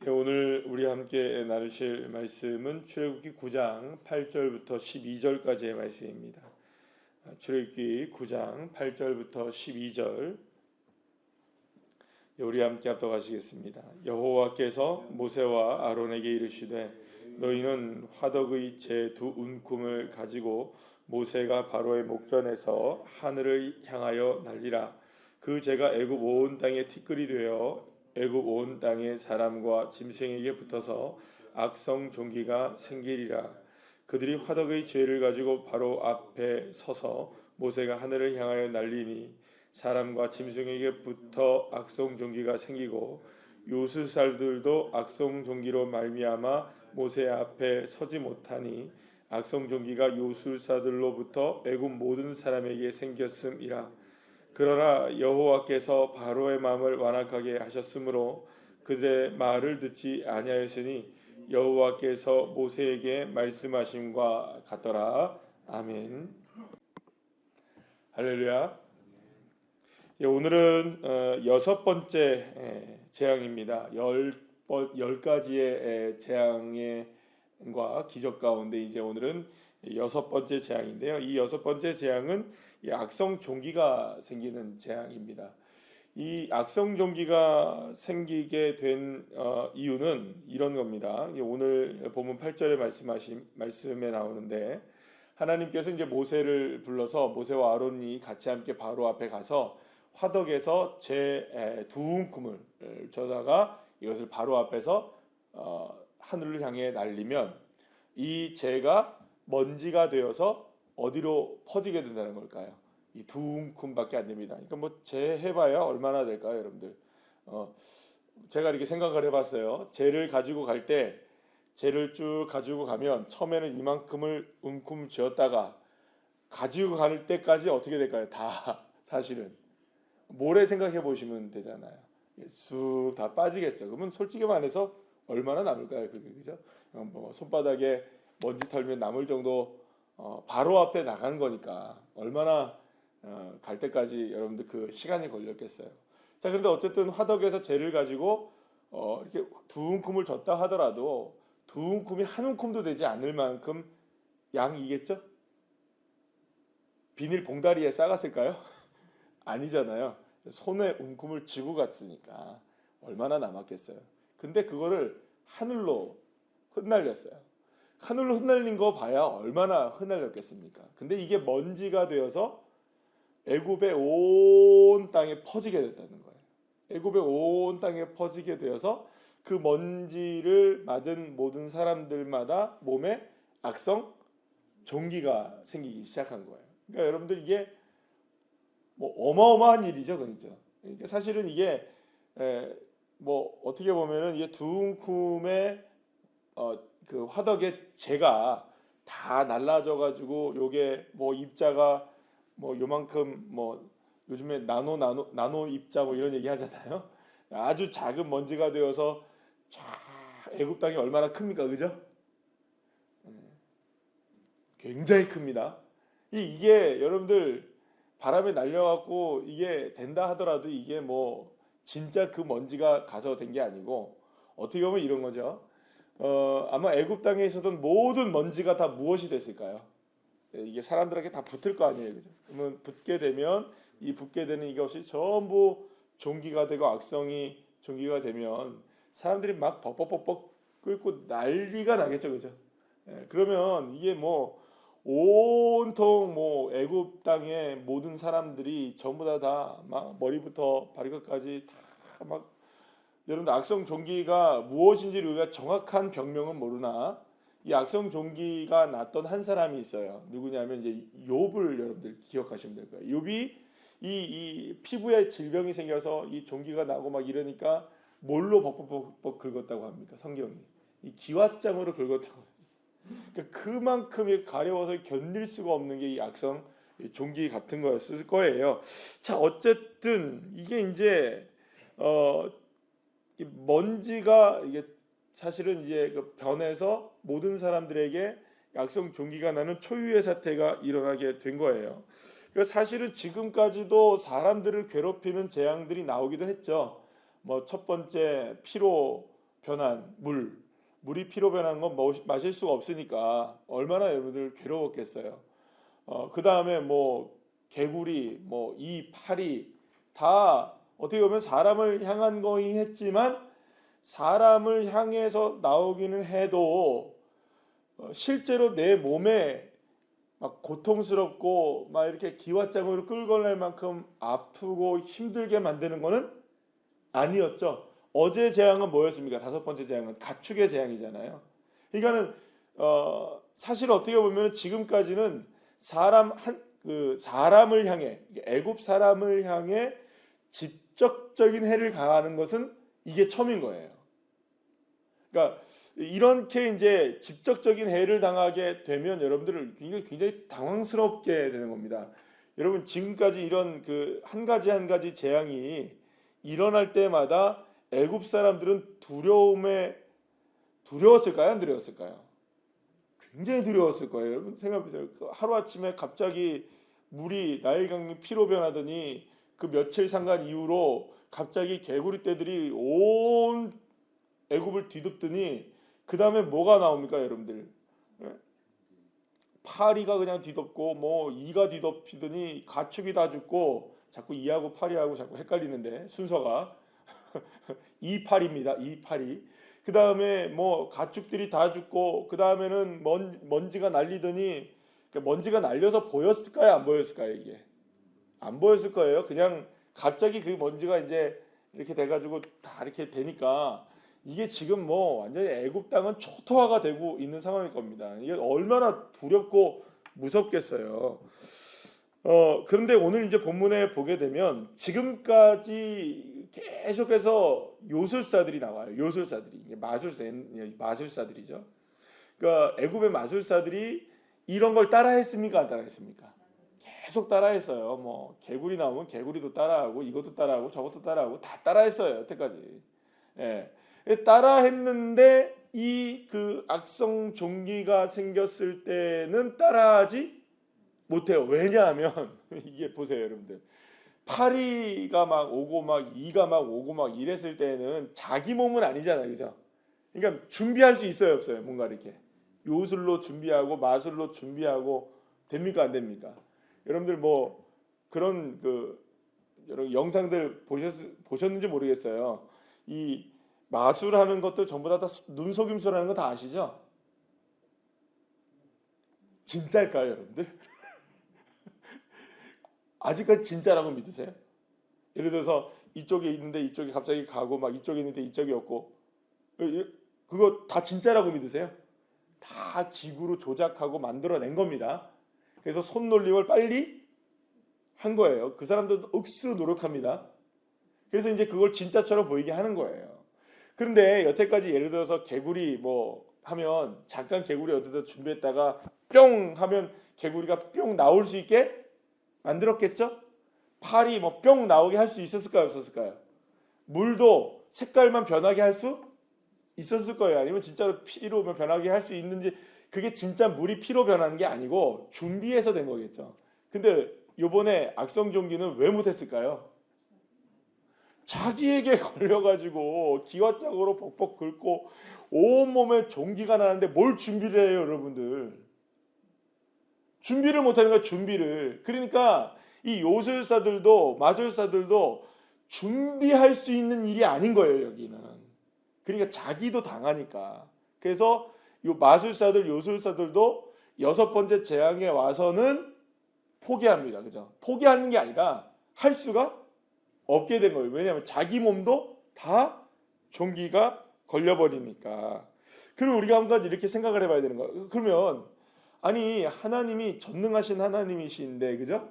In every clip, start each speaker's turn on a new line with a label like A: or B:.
A: 오늘 우리 함께 나누실 말씀은 출애굽기 9장 8절부터 12절까지의 말씀입니다. 출애굽기 9장 8절부터 12절 우리 함께 합독하시겠습니다. 여호와께서 모세와 아론에게 이르시되 너희는 화덕의 제 두 움큼을 가지고 모세가 바로의 목전에서 하늘을 향하여 날리라. 그 재가 애굽 온 땅에 티끌이 되어 애굽 온 땅의 사람과 짐승에게 붙어서 악성 종기가 생기리라. 그들이 화덕의 죄를 가지고 바로 앞에 서서 모세가 하늘을 향하여 날리니 사람과 짐승에게 붙어 악성 종기가 생기고 요술살들도 악성 종기로 말미암아 모세 앞에 서지 못하니 악성 종기가 요술사들로부터 애굽 모든 사람에게 생겼음이라. 그러나 여호와께서 바로의 마음을 완악하게 하셨으므로 그들의 말을 듣지 아니하였으니 여호와께서 모세에게 말씀하심과 같더라. 아멘. 할렐루야. 오늘은 여섯 번째 재앙입니다. 열 가지의 재앙과 기적 가운데 이제 오늘은 여섯 번째 재앙인데요. 이 여섯 번째 재앙은 이 악성 종기가 생기는 재앙입니다. 이 악성 종기가 생기게 된 이유는 이런 겁니다. 오늘 본문 8절에 말씀에 나오는데 하나님께서 이제 모세를 불러서 모세와 아론이 같이 함께 바로 앞에 가서 화덕에서 제 두 움큼을 저다가 이것을 바로 앞에서 하늘을 향해 날리면 이 재가 먼지가 되어서 어디로 퍼지게 된다는 걸까요? 이 두 움큼밖에 안 됩니다. 그러니까 뭐 재 해봐야 얼마나 될까요, 여러분들? 제가 이렇게 생각을 해봤어요. 재를 가지고 갈 때 재를 쭉 가지고 가면 처음에는 이만큼을 움큼 쥐었다가 가지고 갈 때까지 어떻게 될까요? 다 사실은 모래 생각해 보시면 되잖아요. 쑥 다 빠지겠죠. 그러면 솔직히 말해서 얼마나 남을까요? 그게 그죠? 뭐 손바닥에 먼지 털면 남을 정도 바로 앞에 나간 거니까 얼마나 갈 때까지 여러분들 그 시간이 걸렸겠어요. 자, 그런데 어쨌든 화덕에서 재를 가지고 이렇게 두 움큼을 줬다 하더라도 두 움큼이 한 움큼도 되지 않을 만큼 양이겠죠? 비닐 봉다리에 싸갔을까요? 아니잖아요. 손에 움큼을 쥐고 갔으니까 얼마나 남았겠어요. 근데 그거를 하늘로 흩날렸어요. 하늘로 흩날린 거 봐야 얼마나 흩날렸겠습니까? 근데 이게 먼지가 되어서 애굽의 온 땅에 퍼지게 됐다는 거예요. 애굽의 온 땅에 퍼지게 되어서 그 먼지를 맞은 모든 사람들마다 몸에 악성 종기가 생기기 시작한 거예요. 그러니까 여러분들 이게 뭐 어마어마한 일이죠, 그렇죠? 그러니까 사실은 이게 뭐 어떻게 보면은 이게 두 움큼의 그 화덕의 재가 다 날라져 가지고 요게 뭐 입자가 뭐 요만큼 뭐 요즘에 나노 입자 뭐 이런 얘기 하잖아요. 아주 작은 먼지가 되어서 쫙 애굽 땅이 얼마나 큽니까, 그죠? 굉장히 큽니다. 이게 여러분들 바람에 날려갖고 이게 된다 하더라도 이게 뭐 진짜 그 먼지가 가서 된 게 아니고 어떻게 보면 이런 거죠. 아마 애굽 땅에 있었던 모든 먼지가 다 무엇이 됐을까요? 이게 사람들에게 다 붙을 거 아니에요, 그죠? 그러면 붙게 되면 이 붙게 되는 이것이 전부 종기가 되고 악성이 종기가 되면 사람들이 막 벅벅벅벅 끓고 난리가 나겠죠, 그죠? 그러면 이게 뭐 온통 뭐 애굽 땅의 모든 사람들이 전부 다 막 머리부터 발끝까지 다 막 여러분들 악성 종기가 무엇인지 우리가 정확한 병명은 모르나 이 악성 종기가 났던 한 사람이 있어요. 누구냐면 이제 욥을 여러분들 기억하시면 될 거예요. 욥이 이 피부에 질병이 생겨서 이 종기가 나고 막 이러니까 뭘로 벅벅벅벅 긁었다고 합니까? 성경이 이 기왓장으로 긁었다고. 그러니까 그만큼 가려워서 견딜 수가 없는 게 이 악성 종기 같은 거였을 거예요. 자, 어쨌든 이게 이제 먼지가 이게 사실은 이제 그 변해서 모든 사람들에게 악성 종기가 나는 초유의 사태가 일어나게 된 거예요. 그러니까 사실은 지금까지도 사람들을 괴롭히는 재앙들이 나오기도 했죠. 뭐 첫 번째 변한 물이 피로 변한 건 마실 수가 없으니까 얼마나 여러분들 괴로웠겠어요. 그 다음에 뭐 개구리, 뭐 이 파리 다 어떻게 보면 사람을 향한 거긴 했지만 사람을 향해서 나오기는 해도 실제로 내 몸에 막 고통스럽고 막 이렇게 기왓장으로 끌고 갈 만큼 아프고 힘들게 만드는 거는 아니었죠. 어제 재앙은 뭐였습니까? 다섯 번째 재앙은 가축의 재앙이잖아요. 그러니까는 사실 어떻게 보면 지금까지는 사람을 향해 애굽 사람을 향해 직접적인 해를 가하는 것은 이게 처음인 거예요. 그러니까 이렇게 이제 직접적인 해를 당하게 되면 여러분들을 굉장히 당황스럽게 되는 겁니다. 여러분 지금까지 이런 그 한 가지 한 가지 재앙이 일어날 때마다 애굽 사람들은 두려웠을까요? 안 두려웠을까요? 굉장히 두려웠을 거예요. 여러분 생각해보세요. 하루아침에 갑자기 물이 나일강이 피로 변하더니 그 며칠 상간 이후로 갑자기 개구리 떼들이 온 애굽을 뒤덮더니 그 다음에 뭐가 나옵니까 여러분들? 파리가 그냥 뒤덮고 뭐 이가 뒤덮이더니 가축이 다 죽고 자꾸 이하고 파리하고 자꾸 헷갈리는데 순서가 이파리입니다. 이파리. 그 다음에 뭐 가축들이 다 죽고 그 다음에는 먼지가 날리더니 먼지가 날려서 보였을까요? 안 보였을까요? 이게 안 보였을 거예요. 그냥 갑자기 그 먼지가 이제 이렇게 돼가지고 다 이렇게 되니까 이게 지금 뭐 완전히 애굽 땅은 초토화가 되고 있는 상황일 겁니다. 이게 얼마나 두렵고 무섭겠어요. 그런데 오늘 이제 본문에 보게 되면 지금까지 계속해서 요술사들이 나와요. 요술사들이 마술사들이죠. 그러니까 애굽의 마술사들이 이런 걸 따라했습니까? 안 따라했습니까? 계속 따라했어요. 뭐 개구리 나오면 개구리도 따라하고 이것도 따라하고 저것도 따라하고 다 따라했어요. 여태까지. 예. 따라했는데 이 그 악성 종기가 생겼을 때는 따라하지 못해요. 왜냐하면 이게 보세요, 여러분들. 파리가 막 오고 막 이가 막 오고 막 이랬을 때는 자기 몸은 아니잖아요, 그죠? 그러니까 준비할 수 있어요, 없어요? 뭔가 이렇게 요술로 준비하고 마술로 준비하고 됩니까, 안 됩니까? 여러분들 뭐 그런 그 여러 영상들 보셨는지 모르겠어요. 이 마술하는 것들 전부 다 눈속임수라는 거 다 아시죠? 진짜일까요, 여러분들? 아직까지 진짜라고 믿으세요? 예를 들어서 이쪽에 있는데 이쪽이 갑자기 가고 막 이쪽에 있는데 이쪽이 없고 그거 다 진짜라고 믿으세요? 다 기구로 조작하고 만들어낸 겁니다. 그래서 손놀림을 빨리 한 거예요. 그 사람들도 억수로 노력합니다. 그래서 이제 그걸 진짜처럼 보이게 하는 거예요. 그런데 여태까지 예를 들어서 개구리 뭐 하면 잠깐 개구리 어디다 준비했다가 뿅 하면 개구리가 뿅 나올 수 있게 만들었겠죠? 팔이 뭐 뿅 나오게 할 수 있었을까요? 없었을까요? 물도 색깔만 변하게 할 수 있었을 거예요. 아니면 진짜로 피로 변하게 할 수 있는지 그게 진짜 물이 피로 변하는 게 아니고 준비해서 된 거겠죠. 근데 요번에 악성 종기는 왜 못했을까요? 자기에게 걸려가지고 기왓장으로 벅벅 긁고 온몸에 종기가 나는데 뭘 준비를 해요, 여러분들? 준비를 못하는 거야, 준비를. 그러니까 이 요술사들도 마술사들도 준비할 수 있는 일이 아닌 거예요, 여기는. 그러니까 자기도 당하니까. 그래서 이 마술사들, 요술사들도 여섯 번째 재앙에 와서는 포기합니다. 그죠? 포기하는 게 아니라 할 수가 없게 된 거예요. 왜냐하면 자기 몸도 다 종기가 걸려버리니까. 그럼 우리가 한 가지 이렇게 생각을 해봐야 되는 거예요. 그러면 아니 하나님이 전능하신 하나님이신데 그죠?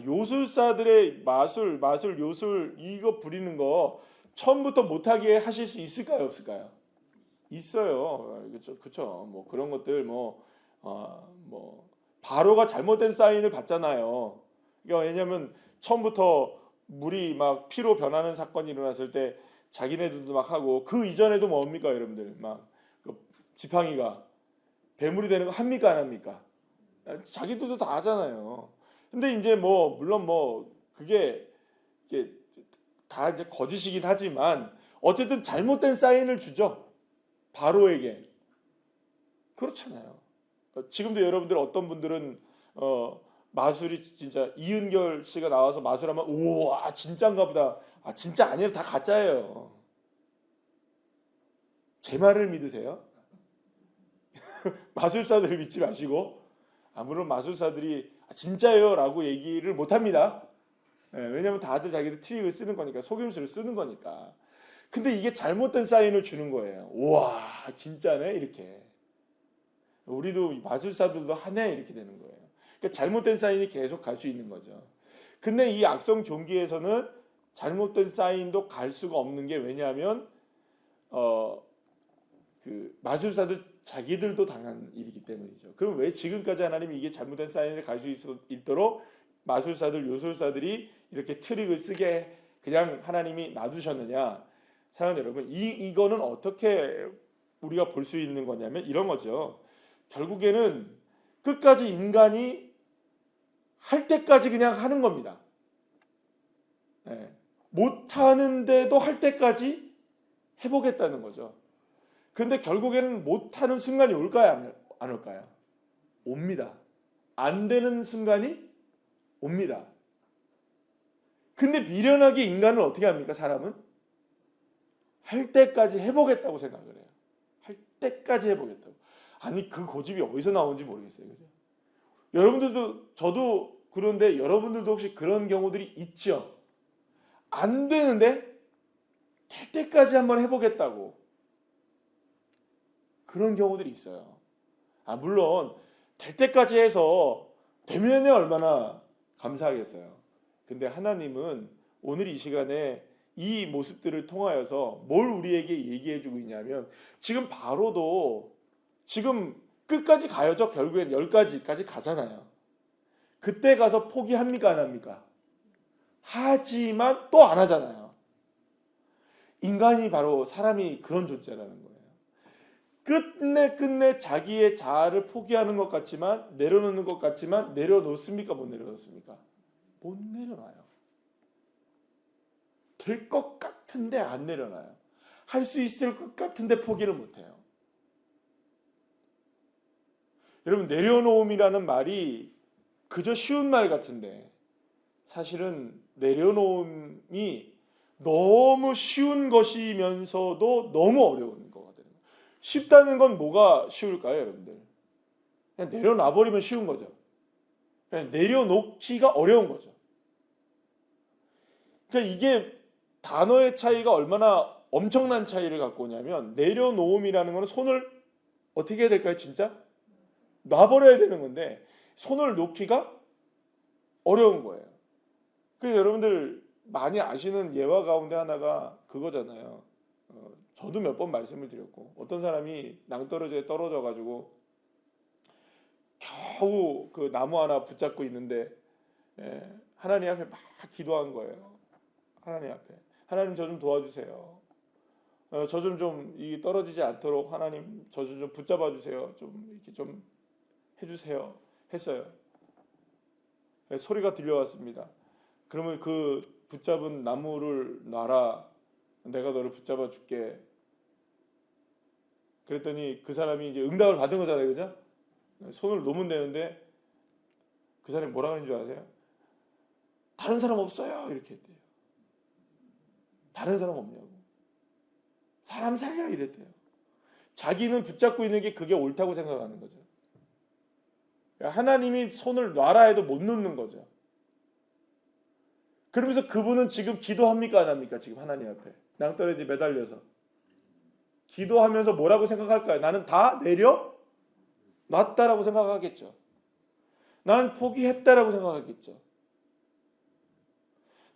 A: 요술사들의 마술 요술 이거 부리는 거 처음부터 못하게 하실 수 있을까요, 없을까요? 있어요. 그렇죠, 그렇죠. 뭐 그런 것들 뭐 바로가 잘못된 사인을 받잖아요. 그러니까 왜냐하면 처음부터 물이 막 피로 변하는 사건이 일어났을 때 자기네들도 막 하고 그 이전에도 뭡니까, 여러분들 막그 지팡이가 괴물이 되는 거 합니까, 안 합니까? 자기들도 다 하잖아요. 근데 이제 뭐 물론 뭐 그게 이게 다 이제 거짓이긴 하지만 어쨌든 잘못된 사인을 주죠. 바로에게. 그렇잖아요. 지금도 여러분들 어떤 분들은 마술이 진짜 이은결 씨가 나와서 마술하면 우와 진짜인가 보다. 아 진짜 아니에요. 다 가짜예요. 제 말을 믿으세요? 마술사들을 믿지 마시고 물론 마술사들이 진짜예요 라고 얘기를 못합니다. 왜냐하면 다들 자기들 트릭을 쓰는 거니까 속임수를 쓰는 거니까. 근데 이게 잘못된 사인을 주는 거예요. 우와 진짜네 이렇게. 우리도 마술사들도 하네 이렇게 되는 거예요. 그러니까 잘못된 사인이 계속 갈 수 있는 거죠. 근데 이 악성 종기에서는 잘못된 사인도 갈 수가 없는 게 왜냐하면 그 마술사들 자기들도 당한 일이기 때문이죠. 그럼 왜 지금까지 하나님이 이게 잘못된 사인을 갈 수 있도록 마술사들, 요술사들이 이렇게 트릭을 쓰게 그냥 하나님이 놔두셨느냐? 사랑하는 여러분, 이거는 어떻게 우리가 볼 수 있는 거냐면 이런 거죠. 결국에는 끝까지 인간이 할 때까지 그냥 하는 겁니다. 못하는데도 할 때까지 해보겠다는 거죠. 근데 결국에는 못하는 순간이 올까요? 안 올까요? 옵니다. 안 되는 순간이 옵니다. 근데 미련하게 인간은 어떻게 합니까? 사람은 할 때까지 해보겠다고 생각을 해요. 할 때까지 해보겠다고. 아니 그 고집이 어디서 나오는지 모르겠어요. 그죠? 여러분들도 저도 그런데 여러분들도 혹시 그런 경우들이 있죠? 안 되는데 될 때까지 한번 해보겠다고. 그런 경우들이 있어요. 물론 될 때까지 해서 되면은 얼마나 감사하겠어요. 근데 하나님은 오늘 이 시간에 이 모습들을 통하여서 뭘 우리에게 얘기해주고 있냐면 지금 바로도 지금 끝까지 가야죠. 결국엔 10가지까지 가잖아요. 그때 가서 포기합니까? 안 합니까? 하지만 또 안 하잖아요. 인간이 바로 사람이 그런 존재라는 거예요. 끝내 자기의 자아를 포기하는 것 같지만 내려놓는 것 같지만 내려놓습니까? 못 내려놓습니까? 못 내려놔요. 될 것 같은데 안 내려놔요. 할 수 있을 것 같은데 포기를 못해요. 여러분 내려놓음이라는 말이 그저 쉬운 말 같은데 사실은 내려놓음이 너무 쉬운 것이면서도 너무 어려운 거거든요. 쉽다는 건 뭐가 쉬울까요, 여러분들? 그냥 내려놔버리면 쉬운 거죠. 그냥 내려놓기가 어려운 거죠. 그러니까 이게 단어의 차이가 얼마나 엄청난 차이를 갖고 오냐면 내려놓음이라는 거는 손을 어떻게 해야 될까요, 진짜? 놔버려야 되는 건데 손을 놓기가 어려운 거예요. 그래서 여러분들 많이 아시는 예화 가운데 하나가 그거잖아요. 저도 몇 번 말씀을 드렸고 어떤 사람이 낭떠러지에 떨어져 가지고 겨우 그 나무 하나 붙잡고 있는데 하나님 앞에 막 기도한 거예요. 하나님 앞에 하나님 저 좀 도와주세요. 저 좀 이 떨어지지 않도록 하나님 저 좀 붙잡아 주세요. 좀 이렇게 좀 해주세요. 했어요. 소리가 들려왔습니다. 그러면 그 붙잡은 나무를 놔라. 내가 너를 붙잡아 줄게. 그랬더니 그 사람이 이제 응답을 받은 거잖아요. 그죠? 손을 놓으면 되는데 그 사람이 뭐라고 하는 줄 아세요? 다른 사람 없어요. 이렇게 했대요. 다른 사람 없냐고. 사람 살려 이랬대요. 자기는 붙잡고 있는 게 그게 옳다고 생각하는 거죠. 하나님이 손을 놔라 해도 못 놓는 거죠. 그러면서 그분은 지금 기도합니까 안 합니까? 지금 하나님 앞에 낭떠러지 매달려서 기도하면서 뭐라고 생각할까요? 나는 다 내려놨다라고 생각하겠죠. 난 포기했다라고 생각하겠죠.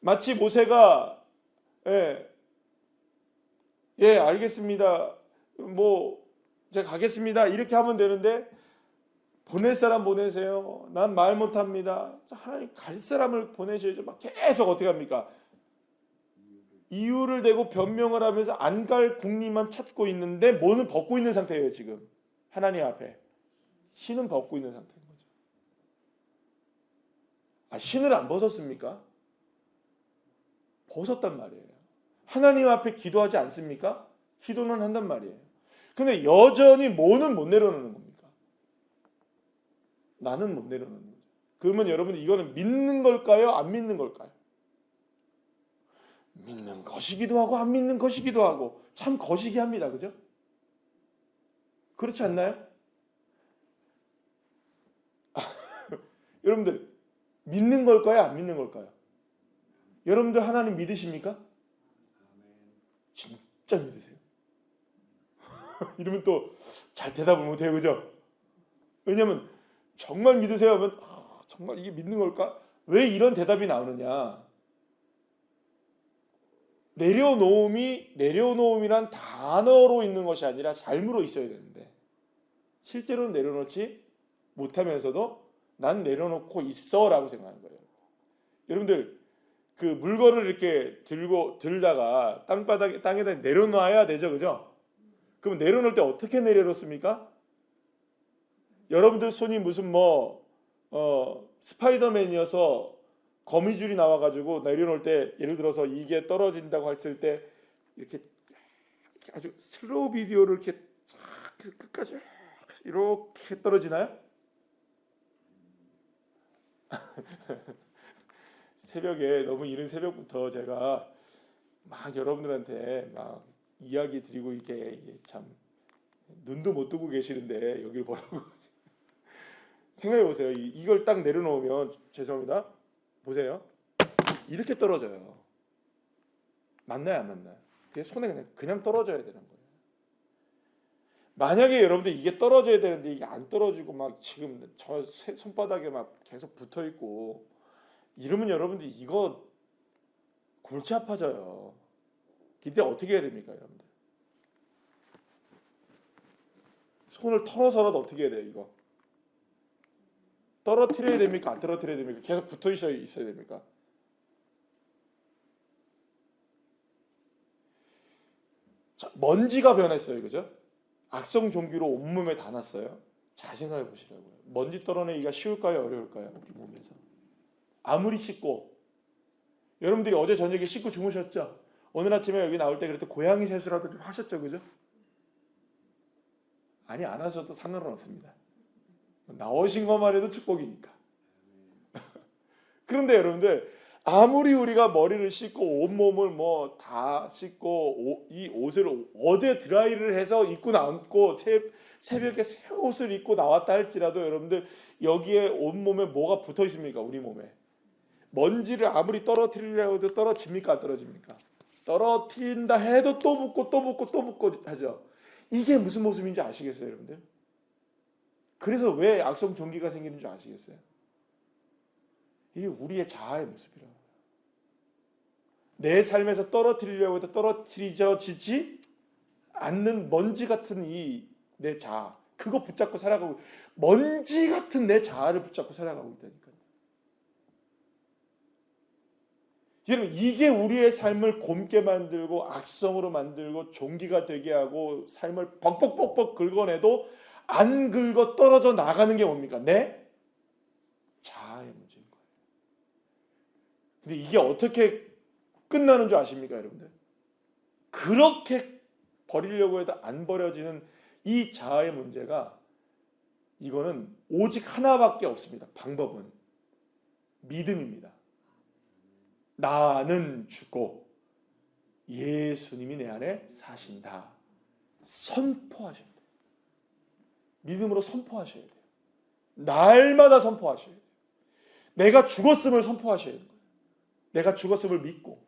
A: 마치 모세가 알겠습니다. 뭐 제가 가겠습니다. 이렇게 하면 되는데 보낼 사람 보내세요. 난 말 못합니다. 하나님 갈 사람을 보내셔야죠. 막 계속 어떻게 합니까? 이유를 대고 변명을 하면서 안 갈 궁리만 찾고 있는데 뭐는 벗고 있는 상태예요. 지금 하나님 앞에 신은 벗고 있는 상태인 거죠. 신을 안 벗었습니까? 벗었단 말이에요. 하나님 앞에 기도하지 않습니까? 기도는 한단 말이에요. 근데 여전히 뭐는 못 내려놓는 겁니까? 나는 못 내려놓는 거죠. 그러면 여러분 이거는 믿는 걸까요? 안 믿는 걸까요? 믿는 것이기도 하고 안 믿는 것이기도 하고 참 거시기 합니다. 그죠? 그렇지 않나요? 여러분들 믿는 걸까요? 안 믿는 걸까요? 여러분들 하나님 믿으십니까? 진짜 믿으세요? 이러면 또 잘 대답을 못해요. 그죠? 왜냐하면 정말 믿으세요 하면 정말 이게 믿는 걸까? 왜 이런 대답이 나오느냐? 내려놓음이란 단어로 있는 것이 아니라 삶으로 있어야 되는데 실제로는 내려놓지 못하면서도 난 내려놓고 있어라고 생각하는 거예요. 여러분들 그 물건을 이렇게 들다가 땅에다 내려놔야 되죠, 그죠? 그럼 내려놓을 때 어떻게 내려놓습니까? 여러분들 손이 무슨 스파이더맨이어서 거미줄이 나와가지고 내려놓을 때 예를 들어서 이게 떨어진다고 했을 때 이렇게 아주 슬로우 비디오를 이렇게 끝까지 이렇게 떨어지나요? 새벽에 너무 이른 새벽부터 제가 막 여러분들한테 막 이야기 드리고 이게 참 눈도 못 뜨고 계시는데 여기를 보라고 생각해 보세요. 이걸 딱 내려놓으면 죄송합니다. 보세요. 이렇게 떨어져요. 맞나요, 안 맞나요? 그게 손에 그냥 떨어져야 되는 거예요. 만약에 여러분들 이게 떨어져야 되는데 이게 안 떨어지고 막 지금 저 손바닥에 막 계속 붙어 있고 이러면 여러분들 이거 골치 아파져요. 이때 어떻게 해야 됩니까, 여러분들? 손을 털어서라도 어떻게 해야 돼요, 이거? 떨어뜨려야 됩니까? 안 떨어뜨려야 됩니까? 계속 붙어 있어야 됩니까? 자, 먼지가 변했어요, 그죠? 악성 종기로 온몸에 다 났어요. 잘 생각해 보시라고요. 먼지 떨어내기가 쉬울까요, 어려울까요? 우리 몸에서. 아무리 씻고 여러분들이 어제 저녁에 씻고 주무셨죠? 오늘 아침에 여기 나올 때 그래도 고양이 세수라도 좀 하셨죠, 그죠? 아니 안 하셔도 상관은 없습니다. 나오신 것만 해도 축복이니까. 그런데 여러분들 아무리 우리가 머리를 씻고 온몸을 다 씻고 이 옷을 어제 드라이를 해서 입고 나왔고 새벽에 새 옷을 입고 나왔다 할지라도 여러분들 여기에 온몸에 뭐가 붙어 있습니까? 우리 몸에. 먼지를 아무리 떨어뜨리려고 해도 떨어집니까? 안 떨어집니까? 떨어뜨린다 해도 또 붙고 또 붙고 또 붙고 하죠. 이게 무슨 모습인지 아시겠어요, 여러분들? 그래서 왜 악성 종기가 생기는 줄 아시겠어요? 이게 우리의 자아의 모습이라고. 내 삶에서 떨어뜨리려고 해도 떨어뜨려지지 않는 먼지 같은 이 내 자아, 그거 붙잡고 살아가고, 먼지 같은 내 자아를 붙잡고 살아가고 있다니까요. 여러분, 이게 우리의 삶을 곪게 만들고 악성으로 만들고 종기가 되게 하고 삶을 벅벅벅벅 긁어내도 안 긁어 떨어져 나가는 게 뭡니까? 내 자아의 문제인 거예요. 근데 이게 어떻게 끝나는 줄 아십니까, 여러분들? 그렇게 버리려고 해도 안 버려지는 이 자아의 문제가, 이거는 오직 하나밖에 없습니다. 방법은 믿음입니다. 나는 죽고 예수님이 내 안에 사신다. 선포하셔야 돼요. 믿음으로 선포하셔야 돼요. 날마다 선포하셔야 돼요. 내가 죽었음을 선포하셔야 돼요. 내가 죽었음을 믿고.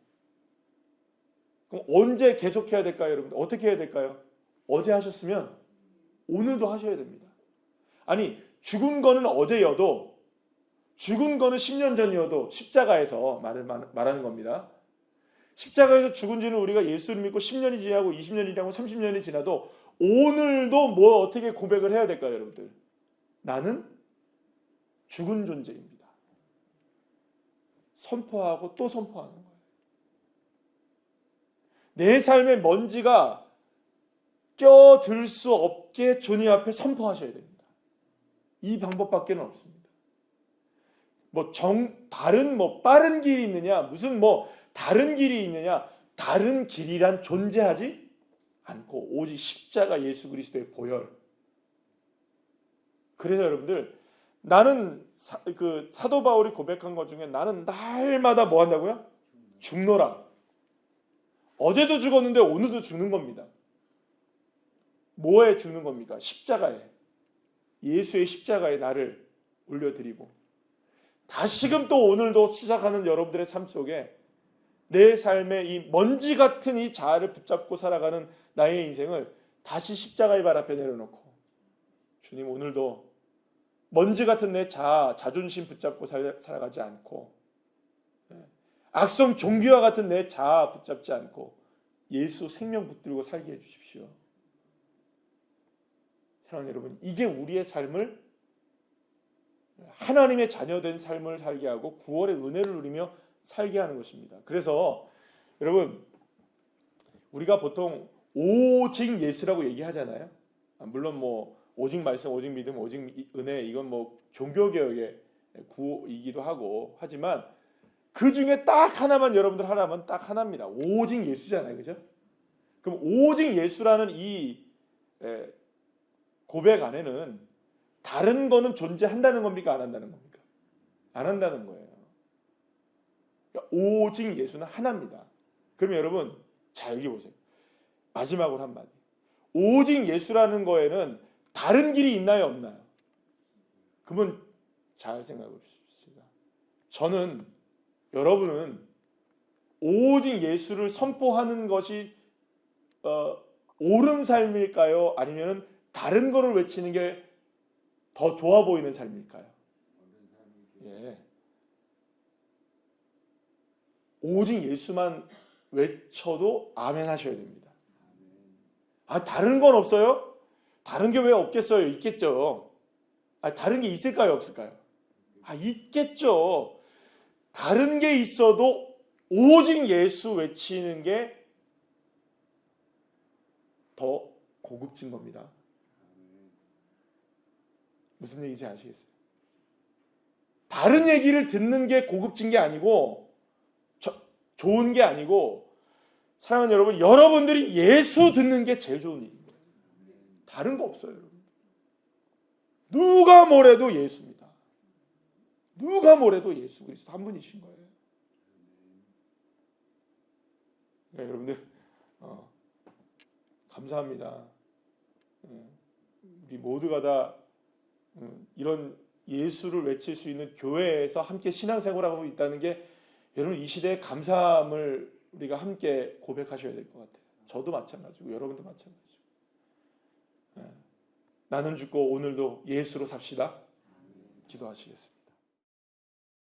A: 그럼 언제 계속해야 될까요, 여러분? 어떻게 해야 될까요? 어제 하셨으면 오늘도 하셔야 됩니다. 아니, 죽은 거는 어제여도, 죽은 거는 10년 전이어도, 십자가에서 말하는 겁니다. 십자가에서 죽은 지는 우리가 예수를 믿고 10년이 지나고 20년이 지나고 30년이 지나도 오늘도 뭐 어떻게 고백을 해야 될까요, 여러분들? 나는 죽은 존재입니다. 선포하고 또 선포하는 거예요. 내 삶의 먼지가 껴들 수 없게 주님 앞에 선포하셔야 됩니다. 이 방법밖에는 없습니다. 다른 빠른 길이 있느냐, 무슨 다른 길이 있느냐, 다른 길이란 존재하지 않고 오직 십자가 예수 그리스도의 보혈. 그래서 여러분들, 나는 사도 바울이 고백한 것 중에 나는 날마다 뭐 한다고요? 죽노라. 어제도 죽었는데 오늘도 죽는 겁니다. 뭐에 죽는 겁니까? 십자가에. 예수의 십자가에 나를 올려드리고 다시금 또 오늘도 시작하는 여러분들의 삶 속에 내 삶의 이 먼지 같은 이 자아를 붙잡고 살아가는 나의 인생을 다시 십자가의 발 앞에 내려놓고, 주님 오늘도 먼지 같은 내 자아, 자존심 붙잡고 살아가지 않고, 악성 종기와 같은 내 자아 붙잡지 않고 예수 생명 붙들고 살게 해주십시오. 사랑하는 여러분, 이게 우리의 삶을 하나님의 자녀된 삶을 살게 하고 구원의 은혜를 누리며 살게 하는 것입니다. 그래서 여러분, 우리가 보통 오직 예수라고 얘기하잖아요. 물론 뭐 오직 말씀, 오직 믿음, 오직 은혜, 이건 뭐 종교개혁의 구이기도 하고 하지만 그 중에 딱 하나만 여러분들 하라면 딱 하나입니다. 오직 예수잖아요, 그죠? 그럼 오직 예수라는 이 고백 안에는 다른 거는 존재한다는 겁니까? 안 한다는 겁니까? 안 한다는 거예요. 그러니까 오직 예수는 하나입니다. 그럼 여러분, 자 여기 보세요. 마지막으로 한마디. 오직 예수라는 거에는 다른 길이 있나요, 없나요? 그러면 잘 생각해 봅시다. 저는, 여러분은 오직 예수를 선포하는 것이 옳은 삶일까요? 아니면 다른 거를 외치는 게 더 좋아 보이는 삶일까요? 예. 오직 예수만 외쳐도 아멘 하셔야 됩니다. 다른 건 없어요? 다른 게 왜 없겠어요? 있겠죠. 다른 게 있을까요? 없을까요? 있겠죠. 다른 게 있어도 오직 예수 외치는 게 더 고급진 겁니다. 무슨 얘기인지 아시겠어요? 다른 얘기를 듣는 게 고급진 게 아니고 좋은 게 아니고, 사랑하는 여러분, 여러분들이 예수 듣는 게 제일 좋은 일입니다. 다른 거 없어요, 여러분. 누가 뭐래도 예수입니다. 누가 뭐래도 예수 그리스도 한 분이신 거예요. 그러니까 여러분들 감사합니다. 우리 모두가 다 이런 예수를 외칠 수 있는 교회에서 함께 신앙생활하고 있다는 게, 여러분 이 시대의 감사함을 우리가 함께 고백하셔야 될 것 같아요. 저도 마찬가지고 여러분도 마찬가지고. 나는 죽고 오늘도 예수로 삽시다. 기도하시겠습니다.